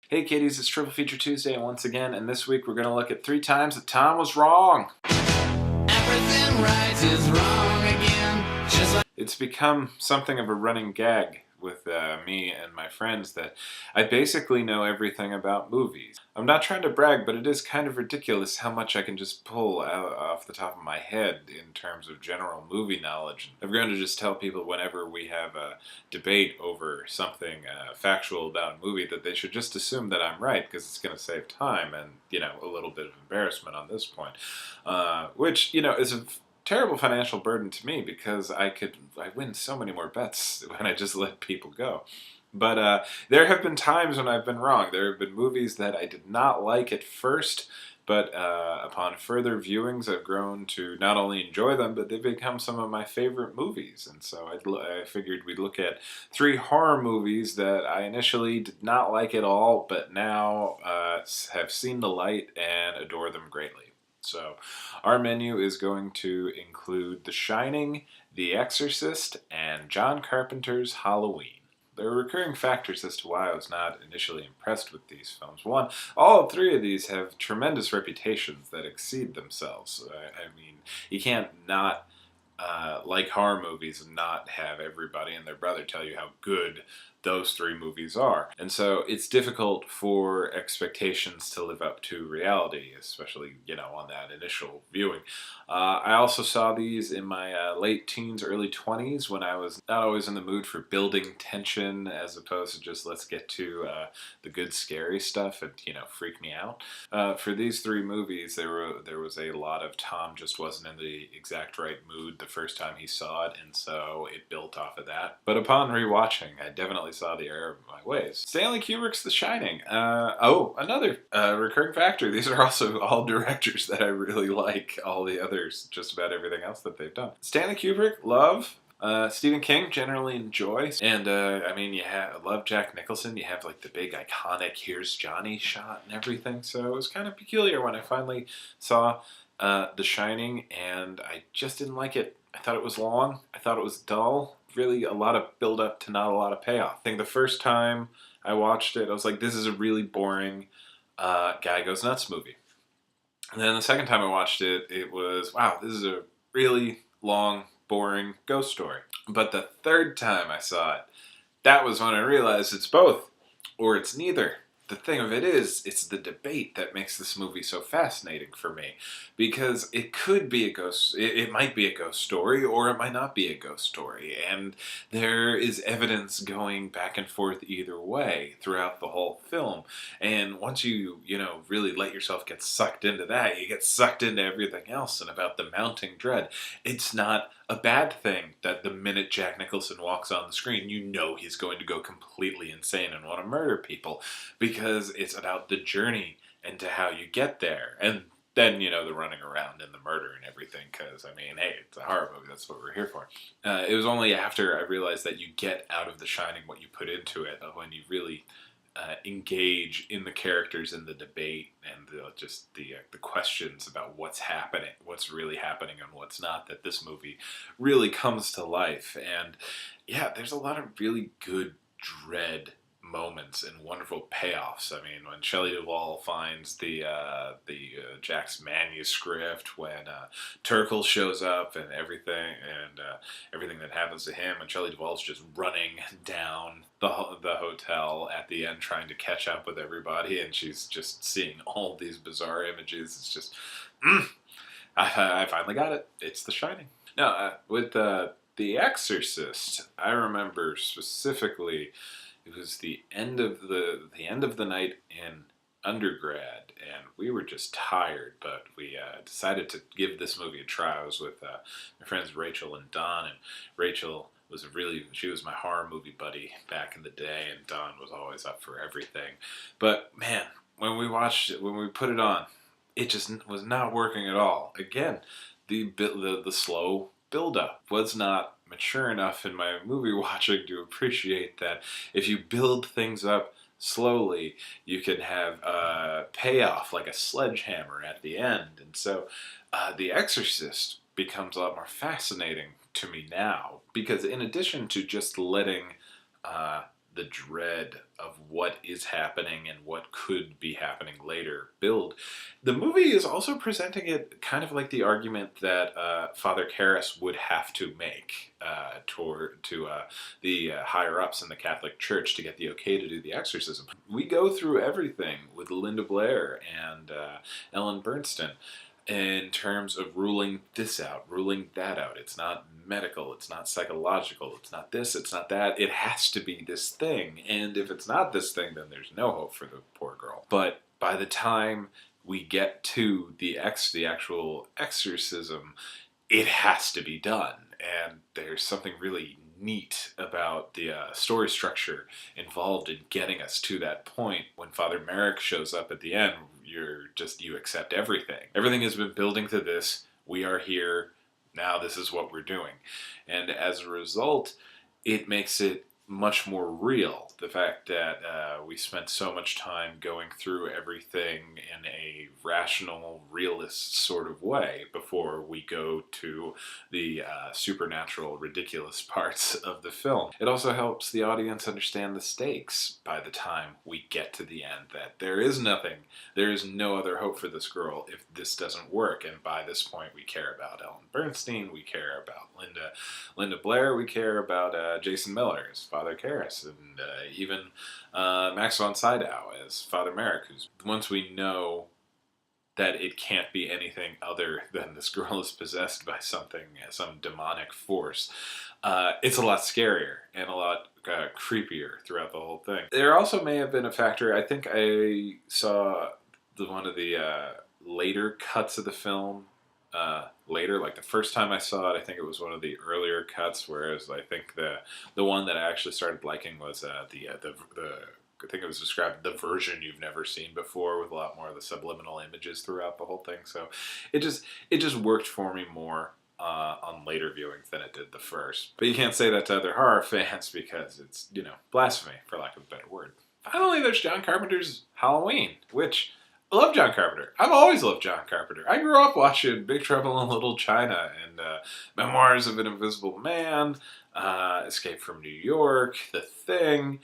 Hey kiddies, it's Triple Feature Tuesday once again, and this week we're going to look at 3 times that Tom was wrong. Everything right is wrong again. It's become something of a running gag with me and my friends that I basically know everything about movies. I'm not trying to brag, but it is kind of ridiculous how much I can just pull out off the top of my head in terms of general movie knowledge. I've grown to just tell people whenever we have a debate over something factual about a movie that they should just assume that I'm right because it's going to save time and, a little bit of embarrassment on this point. Which, is a terrible financial burden to me because I win so many more bets when I just let people go. But there have been times when I've been wrong. There have been movies that I did not like at first, but upon further viewings, I've grown to not only enjoy them, but they've become some of my favorite movies. And so I figured we'd look at 3 horror movies that I initially did not like at all, but now have seen the light and adore them greatly. So, our menu is going to include The Shining, The Exorcist, and John Carpenter's Halloween. There are recurring factors as to why I was not initially impressed with these films. One, all 3 of these have tremendous reputations that exceed themselves. I mean, you can't not like horror movies and not have everybody and their brother tell you how good those 3 movies are. And so it's difficult for expectations to live up to reality, especially, on that initial viewing. I also saw these in my late teens, early 20s when I was not always in the mood for building tension as opposed to just let's get to the good scary stuff and, freak me out. For these 3 movies, there was a lot of Tom just wasn't in the exact right mood the first time he saw it, and so it built off of that. But upon rewatching, I definitely saw the error of my ways. Stanley Kubrick's The Shining. Another recurring factor. These are also all directors that I really like. All the others, just about everything else that they've done. Stanley Kubrick, love. Stephen King, generally enjoy. And, love Jack Nicholson. You have, the big iconic Here's Johnny shot and everything. So it was kind of peculiar when I finally saw The Shining, and I just didn't like it. I thought it was long. I thought it was dull. Really a lot of build up to not a lot of payoff. I think the first time I watched it, I was like, this is a really boring guy goes nuts movie. And then the second time I watched it, it was, wow, this is a really long, boring ghost story. But the third time I saw it, that was when I realized it's both, or it's neither. The thing of it is, it's the debate that makes this movie so fascinating for me. Because it could be a ghost, it might be a ghost story, or it might not be a ghost story. And there is evidence going back and forth either way throughout the whole film. And once you, really let yourself get sucked into that, you get sucked into everything else and about the mounting dread. It's not a bad thing that the minute Jack Nicholson walks on the screen, he's going to go completely insane and want to murder people, because it's about the journey and to how you get there. And then, the running around and the murder and everything, because, hey, it's a horror movie, that's what we're here for. It was only after I realized that you get out of The Shining what you put into it, when you really engage in the characters and the debate and the questions about what's happening, what's really happening and what's not, that this movie really comes to life. And yeah, there's a lot of really good dread moments and wonderful payoffs. I mean, when Shelley Duvall finds the Jack's manuscript, when Turkle shows up and everything that happens to him, and Shelley Duvall's just running down the hotel at the end trying to catch up with everybody, and she's just seeing all these bizarre images. It's just, I finally got it. It's The Shining. Now, with The Exorcist, I remember specifically. It was the end of the night in undergrad, and we were just tired, but we decided to give this movie a try. I was with my friends Rachel and Don, and Rachel she was my horror movie buddy back in the day, and Don was always up for everything. But man, when we watched it, when we put it on, it just was not working at all. Again, the slow build-up was not mature enough in my movie watching to appreciate that if you build things up slowly, you can have a payoff like a sledgehammer at the end. And so The Exorcist becomes a lot more fascinating to me now, because in addition to just letting the dread of what is happening and what could be happening later build. The movie is also presenting it kind of like the argument that Father Karras would have to make to the higher ups in the Catholic Church to get the okay to do the exorcism. We go through everything with Linda Blair and Ellen Bernstein in terms of ruling this out, ruling that out. It's not medical, it's not psychological, it's not this, it's not that. It has to be this thing. And if it's not this thing, then there's no hope for the poor girl. But by the time we get to the actual exorcism, it has to be done. And there's something really neat about the story structure involved in getting us to that point. When Father Merrick shows up at the end, you accept everything. Everything has been building to this. We are here. Now this is what we're doing. And as a result, it makes it much more real. The fact that we spent so much time going through everything in a rational, realist sort of way before we go to the supernatural, ridiculous parts of the film. It also helps the audience understand the stakes by the time we get to the end, that there is nothing, there is no other hope for this girl if this doesn't work. And by this point, we care about Ellen Bernstein, we care about Linda Blair, we care about Jason Miller as Father Karras, and even Max von Sydow as Father Merrick, who's once we know that it can't be anything other than this girl is possessed by something, some demonic force, it's a lot scarier and a lot creepier throughout the whole thing. There also may have been a factor, I think I saw one of the later cuts of the film later, like the first time I saw it, I think it was one of the earlier cuts, whereas I think the one that I actually started liking was the I think it was described the version you've never seen before, with a lot more of the subliminal images throughout the whole thing. So it just worked for me more on later viewings than it did the first. But you can't say that to other horror fans because it's, blasphemy, for lack of a better word. Finally, there's John Carpenter's Halloween, which I love John Carpenter. I've always loved John Carpenter. I grew up watching Big Trouble in Little China and Memoirs of an Invisible Man, Escape from New York, The Thing,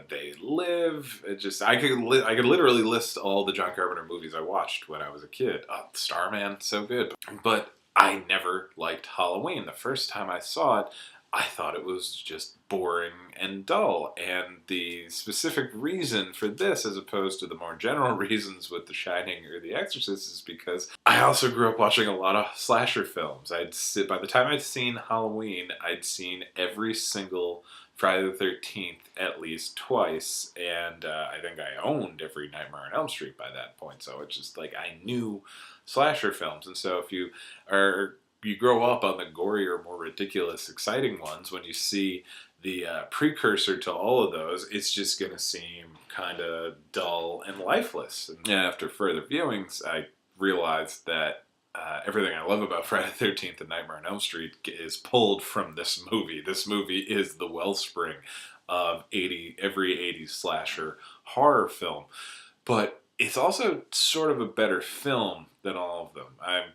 They Live. I could literally list all the John Carpenter movies I watched when I was a kid. Starman, so good. But I never liked Halloween. The first time I saw it, I thought it was just boring and dull. And the specific reason for this, as opposed to the more general reasons with The Shining or The Exorcist, is because I also grew up watching a lot of slasher films. By the time I'd seen Halloween, I'd seen every single Friday the 13th at least twice, and I think I owned every Nightmare on Elm Street by that point. So it's just like I knew slasher films. And so if you grow up on the gorier, more ridiculous, exciting ones, when you see the precursor to all of those, it's just going to seem kind of dull and lifeless. And after further viewings, I realized that everything I love about Friday the 13th and Nightmare on Elm Street is pulled from this movie. This movie is the wellspring of every 80s slasher horror film. But it's also sort of a better film than all of them.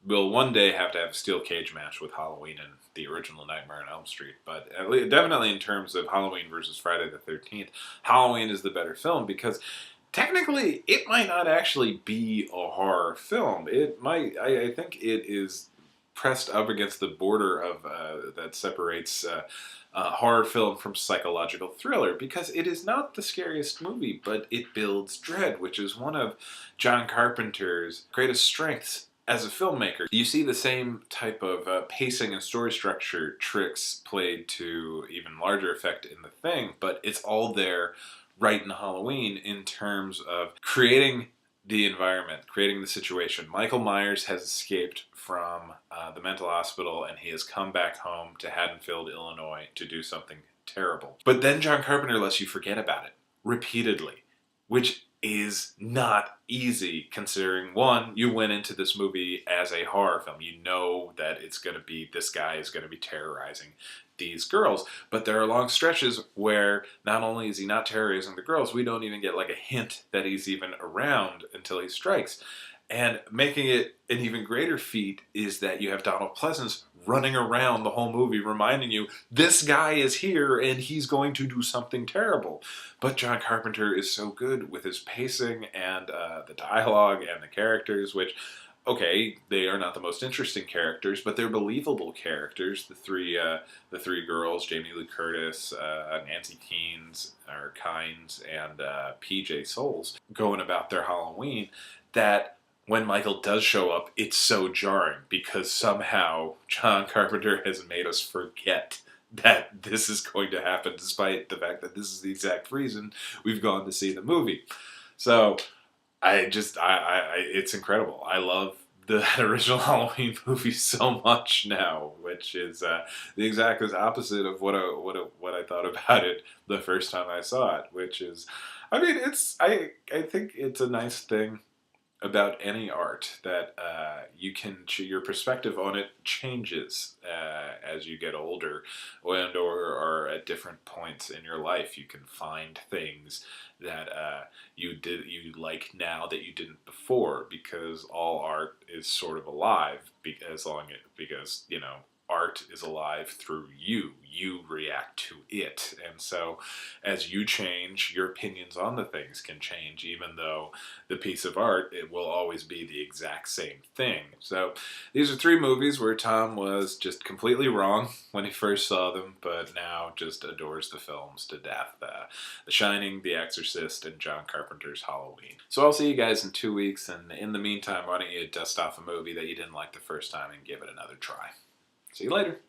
We'll one day have to have a steel cage match with Halloween and the original Nightmare on Elm Street. But definitely in terms of Halloween versus Friday the 13th, Halloween is the better film because technically it might not actually be a horror film. It might, I think it is pressed up against the border of that separates horror film from psychological thriller, because it is not the scariest movie, but it builds dread, which is one of John Carpenter's greatest strengths as a filmmaker. You see the same type of pacing and story structure tricks played to even larger effect in The Thing, but it's all there right in Halloween in terms of creating the environment, creating the situation. Michael Myers has escaped from the mental hospital, and he has come back home to Haddonfield, Illinois to do something terrible. But then John Carpenter lets you forget about it repeatedly, which is not easy, considering, one, you went into this movie as a horror film. You know that it's going to be, this guy is going to be terrorizing these girls. But there are long stretches where not only is he not terrorizing the girls, we don't even get like a hint that he's even around until he strikes. And making it an even greater feat is that you have Donald Pleasence running around the whole movie reminding you this guy is here and he's going to do something terrible. But John Carpenter is so good with his pacing and the dialogue and the characters, which, okay, they are not the most interesting characters, but they're believable characters. The three girls, Jamie Lee Curtis, Nancy Kynes, and PJ Souls, going about their Halloween. That when Michael does show up, it's so jarring because somehow John Carpenter has made us forget that this is going to happen, despite the fact that this is the exact reason we've gone to see the movie. So it's incredible. I love that original Halloween movie so much now, which is the exact opposite of what I thought about it the first time I saw it. Which is, I mean, I think it's a nice thing about any art that your perspective on it changes as you get older, or at different points in your life. You can find things that you like now that you didn't before, because all art is sort of alive, because art is alive through you. You react to it. And so as you change, your opinions on the things can change, even though the piece of art, it will always be the exact same thing. So these are three movies where Tom was just completely wrong when he first saw them, but now just adores the films to death. The Shining, The Exorcist, and John Carpenter's Halloween. So I'll see you guys in 2 weeks, and in the meantime, why don't you dust off a movie that you didn't like the first time and give it another try. See you later.